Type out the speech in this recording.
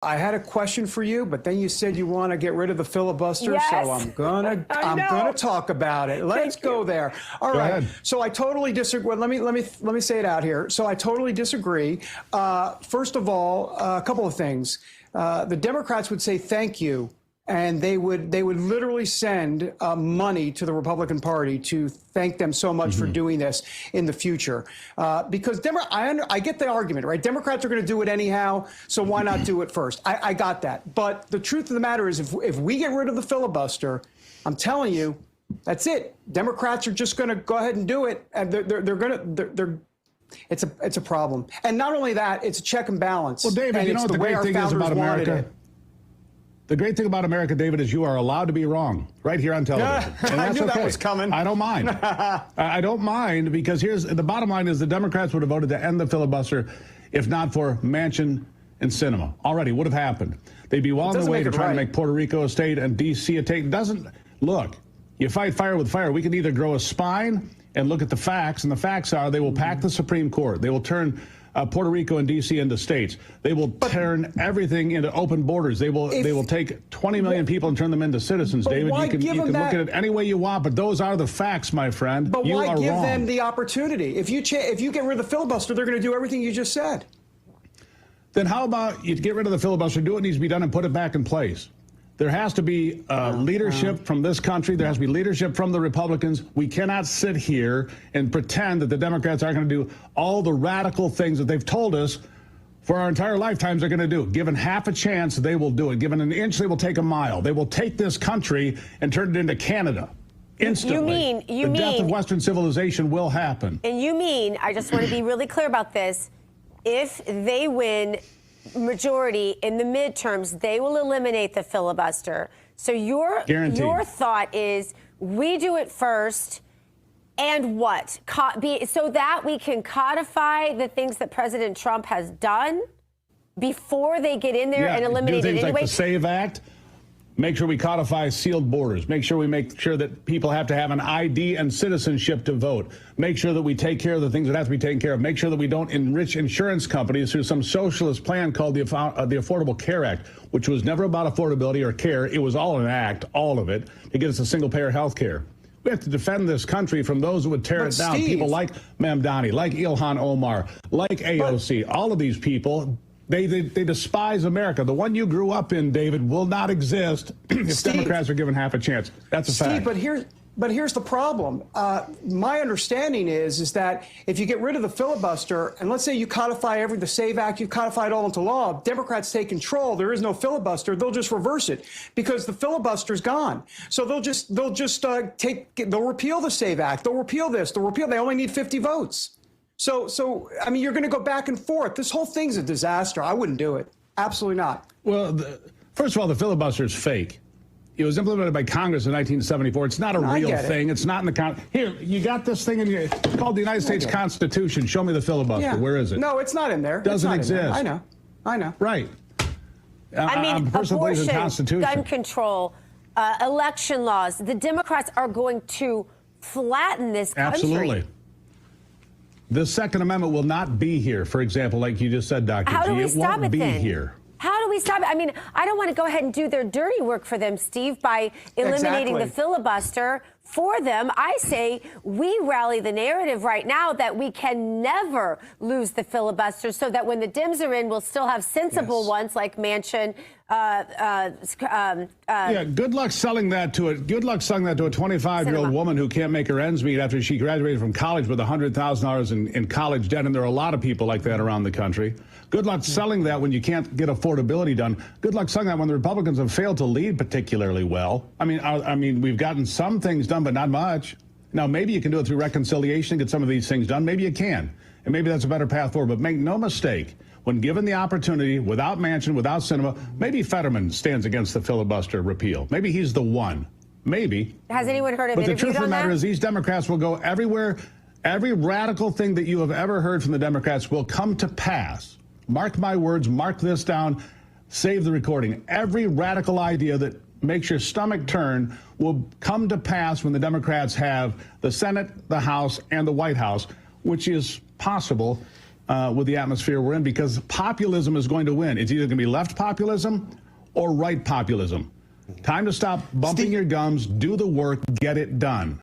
I had a question for you, but then you said you want to get rid of the filibuster, yes. so I'm gonna talk about it. Let's go there. All right. Ahead. So I totally disagree. Well, let me say it out here. So I totally disagree. First of all, a couple of things. The Democrats would say thank you, and they would literally send money to the Republican Party to thank them so much for doing this in the future. Because I get the argument, right? Democrats are going to do it anyhow, so why not do it first? I got that. But the truth of the matter is, if we get rid of the filibuster, I'm telling you, that's it. Democrats are just going to go ahead and do it, and it's a problem. And not only that, it's a check and balance. Well, David, you know what the great thing is about America? The great thing about America, David, is you are allowed to be wrong right here on television. And that's I knew okay. that was coming. I don't mind. I don't mind, because here's the bottom line: is the Democrats would have voted to end the filibuster if not for Manchin and Sinema. Already would have happened. They'd be well on the way to trying to make Puerto Rico a state and D.C. a state. Look, you fight fire with fire. We can either grow a spine and look at the facts, and the facts are they will pack the Supreme Court. They will turn Puerto Rico and D.C. into states. They will turn everything into open borders. They will take 20 million people and turn them into citizens, David. You can look at it any way you want, but those are the facts, my friend. But why give them the opportunity? If you get rid of the filibuster, they're going to do everything you just said. Then how about you get rid of the filibuster, do what needs to be done, and put it back in place? There has to be leadership from this country. There has to be leadership from the Republicans. We cannot sit here and pretend that the Democrats aren't going to do all the radical things that they've told us for our entire lifetimes they're going to do. Given half a chance, they will do it. Given an inch, they will take a mile. They will take this country and turn it into Canada instantly. The death of Western civilization will happen. And you mean, I just want to be really clear about this, if they win majority in the midterms, they will eliminate the filibuster. So your thought is we do it first, and what? So that we can codify the things that President Trump has done before they get in there and eliminate it anyway. Like the SAVE Act. Make sure we codify sealed borders. Make sure we make sure that people have to have an ID and citizenship to vote. Make sure that we take care of the things that have to be taken care of. Make sure that we don't enrich insurance companies through some socialist plan called the Affordable Care Act, which was never about affordability or care. It was all an act, all of it, to get us a single-payer health care. We have to defend this country from those who would tear it down. People like Mamdani, like Ilhan Omar, like AOC, all of these people. They despise America. The one you grew up in, David, will not exist if Democrats are given half a chance. That's a fact. Steve, but here's the problem. My understanding is that if you get rid of the filibuster, and let's say you codify the SAVE Act, you codify it all into law, Democrats take control, there is no filibuster, they'll just reverse it because the filibuster's gone. So they'll repeal the SAVE Act, they'll repeal this, they only need 50 votes. So I mean, you're going to go back and forth. This whole thing's a disaster. I wouldn't do it. Absolutely not. Well, first of all, the filibuster is fake. It was implemented by Congress in 1974. It's not a real thing. It's not in the Here, you got this thing in your. It's called the United States Constitution. Show me the filibuster. Yeah. Where is it? No, it's not in there. Doesn't exist. I know. Right. I mean, abortion, gun control, election laws. The Democrats are going to flatten this country. Absolutely. The Second Amendment will not be here, for example, like you just said, Dr. How do we G. stop it then? Here. How do we stop it? I mean, I don't want to go ahead and do their dirty work for them, Steve, by eliminating the filibuster for them. I say we rally the narrative right now that we can never lose the filibuster so that when the Dems are in, we'll still have sensible ones like Manchin. Good luck selling that to a 25-year-old woman who can't make her ends meet after she graduated from college with $100,000 in college debt, and there are a lot of people like that around the country. Good luck selling that when you can't get affordability done. Good luck selling that when the Republicans have failed to lead particularly well. I mean, we've gotten some things done, but not much. Now, maybe you can do it through reconciliation and get some of these things done. Maybe you can, and maybe that's a better path forward. But make no mistake. When given the opportunity, without Manchin, without Sinema, maybe Fetterman stands against the filibuster repeal. Maybe he's the one. Maybe. Has anyone heard of it? But the truth of the matter is these Democrats will go everywhere. Every radical thing that you have ever heard from the Democrats will come to pass. Mark my words. Mark this down. Save the recording. Every radical idea that makes your stomach turn will come to pass when the Democrats have the Senate, the House, and the White House, which is possible with the atmosphere we're in, because populism is going to win. It's either going to be left populism or right populism. Time to stop bumping your gums, do the work, get it done.